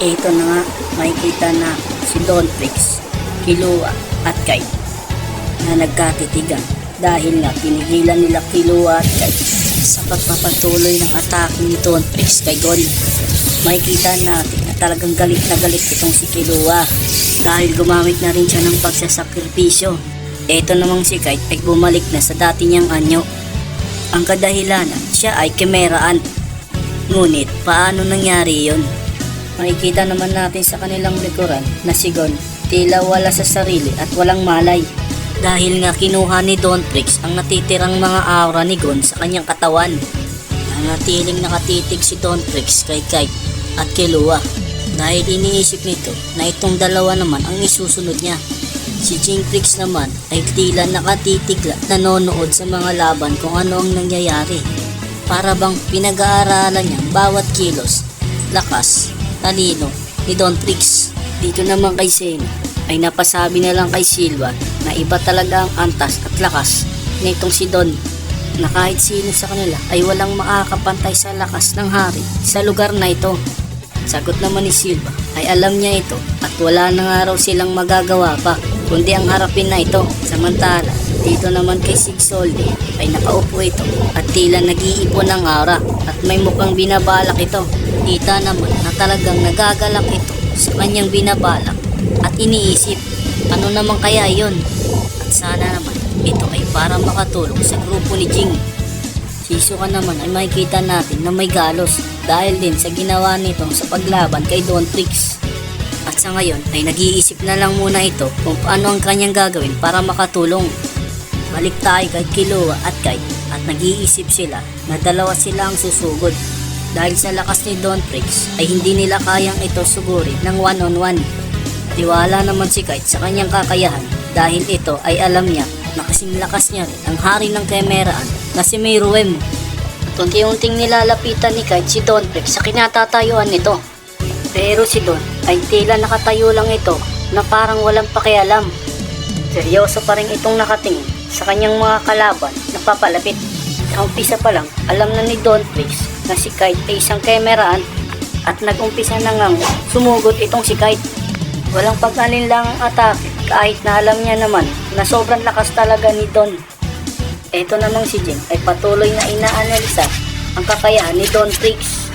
Ito na nga, makikita na si Don Trix, Killua at Kite na nagkatitigan dahil nga pinigilan nila Killua at Kite sa pagpapatuloy ng atake ni Don Trix kay Gon. Makikita natin na talagang galit na galit itong si Killua dahil gumamit na rin siya ng pagsasakripisyo. Ito namang si Kite ay bumalik na sa dati niyang anyo. Ang kadahilanan, siya ay Chimera Ant. Ngunit paano nangyari yon? Makikita naman natin sa kanilang likuran na si Gon tila wala sa sarili at walang malay dahil nga kinuha ni Don Trix ang natitirang mga aura ni Gon sa kanyang katawan. Nanatiling nakatitig si Don Trix kay Kite at Killua dahil iniisip nito na itong dalawa naman ang isusunod niya. Si Jing Trix naman ay tila nakatitig at nanonood sa mga laban kung ano ang nangyayari. Para bang pinag-aaralan niya bawat kilos, lakas, talino ni Don Trix. Dito naman kay Zeno ay napasabi na lang kay Silva na iba talaga ang antas at lakas nitong si Don, na kahit sino sa kanila ay walang makakapantay sa lakas ng hari sa lugar na ito. Sagot naman ni Silva ay alam niya ito at wala na nga raw silang magagawa pa kundi ang harapin na ito. Samantala dito naman kay Sig Soldi ay nakaupo ito at tila nag-iipon ng aura at may mukhang binabalak ito. Kita naman na talagang nagagalak ito sa kanyang binabalak at iniisip ano naman kaya yon, at sana naman ito ay para makatulong sa grupo ni Jing. Si Hisoka naman ay makikita natin na may galos dahil din sa ginawa nito sa paglaban kay Don Trix. At sa ngayon ay nag-iisip na lang muna ito kung paano ang kanyang gagawin para makatulong. Balik tayo kay Killua at Kite at nag-iisip sila na dalawa sila ang susugod. Dahil sa lakas ni Don Trix ay hindi nila kayang ito sugurin ng one-on-one. Tiwala naman si Kite sa kanyang kakayahan dahil ito ay alam niya na kasing lakas niya rin ang hari ng Chimera Ant na si Meruem. At unti-unting nilalapitan ni Kite si Don Trix sa kinatatayuan nito. Pero si Don ay tila nakatayo lang ito na parang walang pakialam. Seryoso pa rin itong nakatingin sa kanyang mga kalaban na papalapit. Sa umpisa pa lang, alam na ni Don Trix na si Kite ay isang Chimera Ant at nag-umpisa na ngang sumugod itong si Kite. Walang pag-alinlangang atake kahit na alam niya naman na sobrang lakas talaga ni Don. Ito namang si Jing ay patuloy na inaanalisa ang kakayahan ni Don Trix.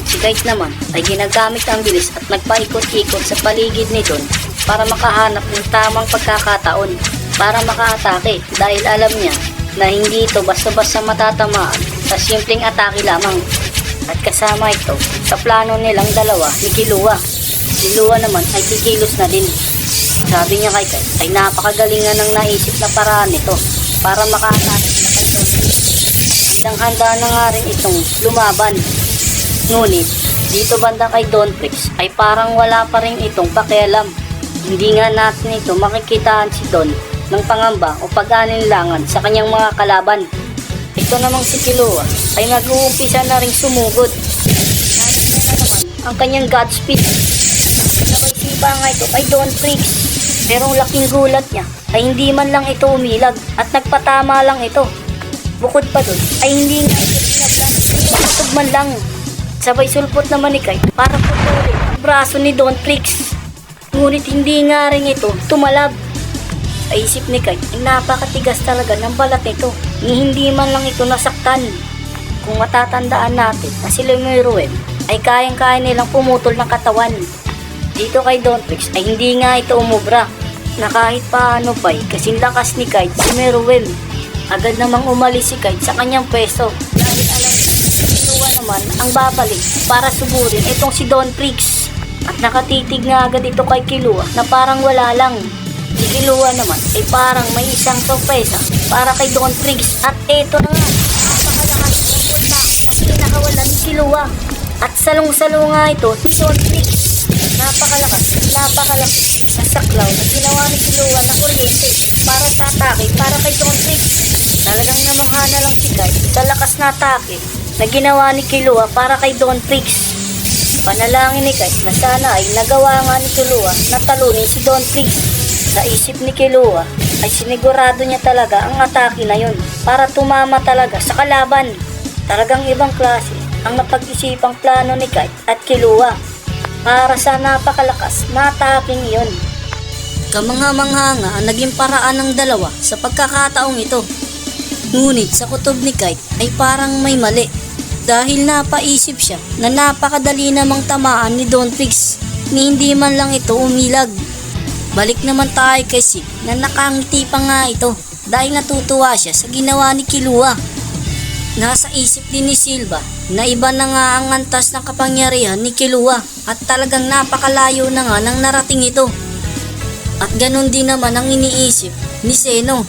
Si Kite naman ay ginagamit ang bilis at nagpaikot-ikot sa paligid ni Don para makahanap ng tamang pagkakataon para makaatake dahil alam niya na hindi ito basta-basta matatamaan sa simpleng atake lamang. At kasama ito sa plano nilang dalawa ni Killua. Si Killua naman ay kikilos na din. Sabi niya kay Kite ay napakagaling nga ng naisip na paraan nito para makaatake sila kay Don Trix. Handang-handa na nga rin itong lumaban. Ngunit dito banda kay Don Trix ay parang wala pa rin itong pakialam. Hindi nga natin ito makikitaan si Don ng pangamba o pag-alinlangan sa kanyang mga kalaban. Ito namang si Killua ay nag-uumpisa na rin sumugod. Nakikita na naman ang kanyang Godspeed. Nakisipa nga ito kay Don Trix. Pero ang laking gulat niya ay hindi man lang ito umilag at nagpatama lang ito. Bukod pa doon ay hindi nga ito pinaglan. Pinatog man lang. Sabay sulpot naman ni Kite para putulin ang braso ni Don Trix. Ngunit hindi nga rin ito tumalab. Sa isip ni Kite ay napakatigas talaga ng balat nito. Hindi man lang ito nasaktan. Kung matatandaan natin na sila Meruem ay kayang-kaya nilang pumutol ng katawan. Dito kay Don Trix ay hindi nga ito umubra na kahit paano pa'y kasing lakas ni Kite si Meruem. Agad namang umalis si Kite sa kanyang pwesto dahil alam niya Killua naman ang babalik para suburin itong si Don Trix. At nakatitig nga agad ito kay Killua na parang wala lang. Si Killua naman ay parang may isang sorpresa para kay Don Trix. At eto na nga, napakalakas ng punta na pinakawalan ni Killua. At salong-salo nga ito si Don Trix. Napakalakas na saklaw na ginawa ni Killua na kuryente para sa atake para kay Don Trix. Talagang namangha na lang si Kite sa lakas na atake na ginawa ni Killua para kay Don Trix. Panalangin ni Kite na sana ay nagawa nga ni Killua na talunin si Don Trix. Sa isip ni Killua ay sinigurado niya talaga ang atake na yun para tumama talaga sa kalaban. Talagang ibang klase ang napag-isipang plano ni Kite at Killua. para sa napakalakas na ataking iyon. Kamangha-mangha nga ang naging paraan ng dalawa sa pagkakataong ito. Ngunit sa kutob ni Kite ay parang may mali dahil napaisip siya na napakadali namang tamaan ni Don Trix ni hindi man lang ito umilag. Balik naman tayo kay Sig na nakangiti pa nga ito dahil natutuwa siya sa ginawa ni Killua. Nasa isip din ni Silva na iba na nga ang antas ng kapangyarihan ni Killua at talagang napakalayo na nga nang narating ito. At ganun din naman ang iniisip ni Zeno.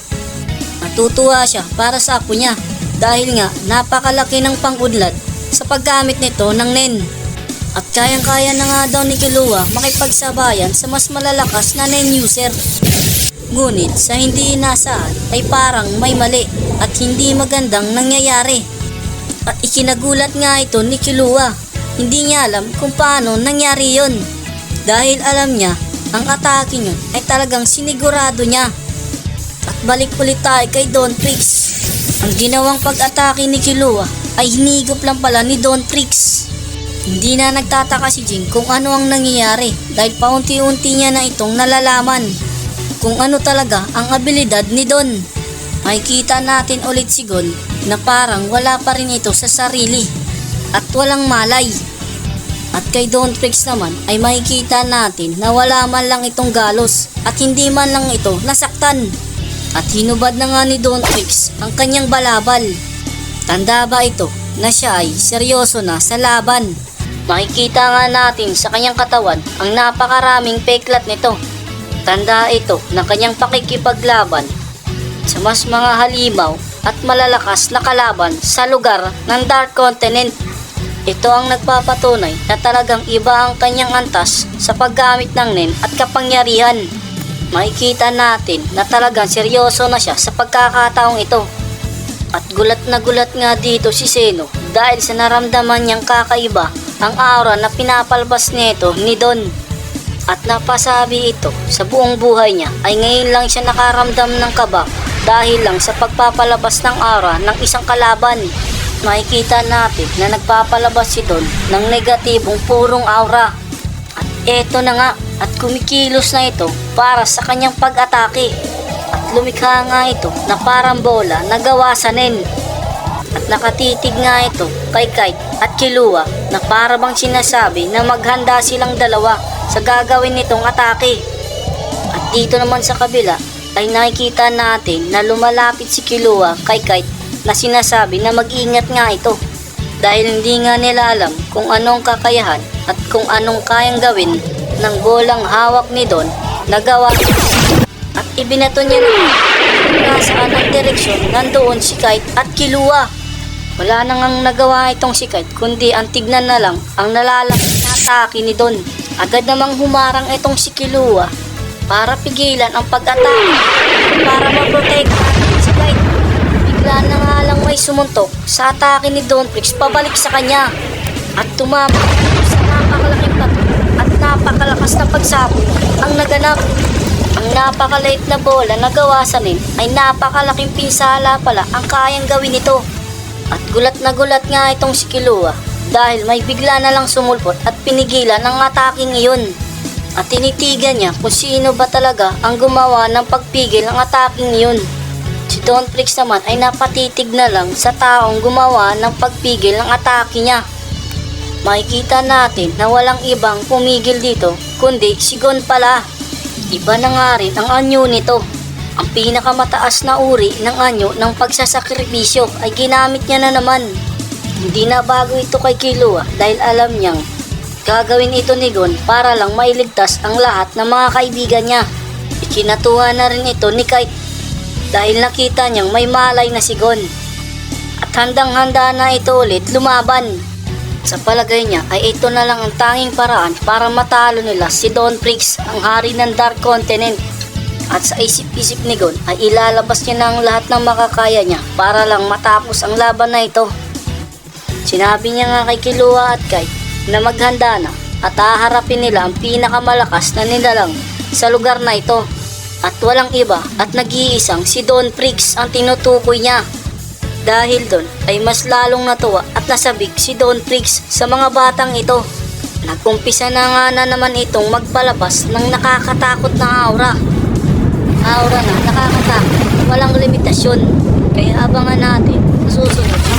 Natutuwa siya para sa apo niya dahil nga napakalaki ng pangudlad sa paggamit nito ng Nen. At kayang-kaya na nga daw ni Killua makipagsabayan sa mas malalakas na Nen user. Ngunit sa hindi inaasahan ay parang may mali at hindi magandang nangyayari. At ikinagulat nga ito ni Killua. Hindi niya alam kung paano nangyari yon. Dahil alam niya ang atake niyon ay talagang sinigurado niya. At balik ulit tayo kay Don Trix. Ang ginawang pag-atake ni Killua ay hinigop lang pala ni Don Trix. Hindi na nagtataka si Jing kung ano ang nangyayari dahil paunti-unti niya na itong nalalaman kung ano talaga ang abilidad ni Don. Makikita natin ulit si Gon na parang wala pa rin ito sa sarili at walang malay. At kay Don Trix naman ay makikita natin na wala man lang itong galos at hindi man lang ito nasaktan. At hinubad na nga ni Don Trix ang kanyang balabal. Tanda ba ito na siya ay seryoso na sa laban? Makikita nga natin sa kanyang katawan ang napakaraming peklat nito. Tanda ito na kanyang pakikipaglaban sa mas mga halimaw at malalakas na kalaban sa lugar ng Dark Continent. Ito ang nagpapatunay na talagang iba ang kanyang antas sa paggamit ng Nen at kapangyarihan. Makikita natin na talagang seryoso na siya sa pagkakataong ito. At gulat na gulat nga dito si Zeno dahil sa naramdaman niyang kakaiba ang aura na pinapalabas nito ni Don. At napasabi ito sa buong buhay niya ay ngayon lang siya nakaramdam ng kaba dahil lang sa pagpapalabas ng aura ng isang kalaban. Makikita natin na nagpapalabas si Don ng negatibong purong aura. At eto na nga at kumikilos na ito para sa kanyang pag-atake. At lumikha nga ito na parang bola na gawa sa Nen. At nakatitig nga ito kay Kite at Killua na para bang sinasabi na maghanda silang dalawa sa gagawin nitong atake. At dito naman sa kabila ay nakikita natin na lumalapit si Killua kay Kite na sinasabi na mag-ingat nga ito dahil hindi nga nila alam kung anong kakayahan at kung anong kayang gawin ng bolang hawak ni Don na gawa. At ibinato niya na saan ang direksyon nandoon si Kite at Killua. Wala nang ang nagawa itong si Kite kundi ang tignan na lang ang nalalaki na atake ni Don. Agad namang humarang itong si Killua para pigilan ang pag-atake para ma-protect si Kite. Bigla na nga lang may sumuntok sa atake ni Don Trix pabalik sa kanya at tumama sa napakalaking bato at napakalakas na pagsabog ang naganap. Ang napakaliit na bola na gawa sa Nen ay napakalaking pinsala pala ang kayang gawin nito. At gulat na gulat nga itong si Killua dahil may bigla na lang sumulpot at pinigilan ang ataking iyon. At tinitigan niya kung sino ba talaga ang gumawa ng pagpigil ng ataking iyon. Si Don Trix naman ay napatitig na lang sa taong gumawa ng pagpigil ng atake niya. Makikita natin na walang ibang pumigil dito kundi si Gon pala. Iba na nga rin ang anyo nito. Ang pinakamataas na uri ng anyo ng pagsasakripisyo ay ginamit niya na naman. Hindi na bago ito kay Killua dahil alam niyang gagawin ito ni Gon para lang mailigtas ang lahat ng mga kaibigan niya. Ikinatuwa na rin ito ni Kite dahil nakita niyang may malay na si Gon. At handang-handa na ito ulit lumaban. Sa palagay niya ay ito na lang ang tanging paraan para matalo nila si Don Trix, ang hari ng Dark Continent. At sa isip-isip ni Gon ay ilalabas niya na ang lahat ng makakaya niya para lang matapos ang laban na ito. Sinabi niya nga kay Killua at Kite na maghanda na at haharapin nila ang pinakamalakas na nilalang sa lugar na ito. At walang iba at nag-iisang si Don Trix ang tinutukoy niya. Dahil doon ay mas lalong natuwa at nasabik si Don Trix sa mga batang ito. Nagkumpisa na naman itong magpalabas ng nakakatakot na aura. Aura na nakakatakot, walang limitasyon. Kaya abangan natin sa susunod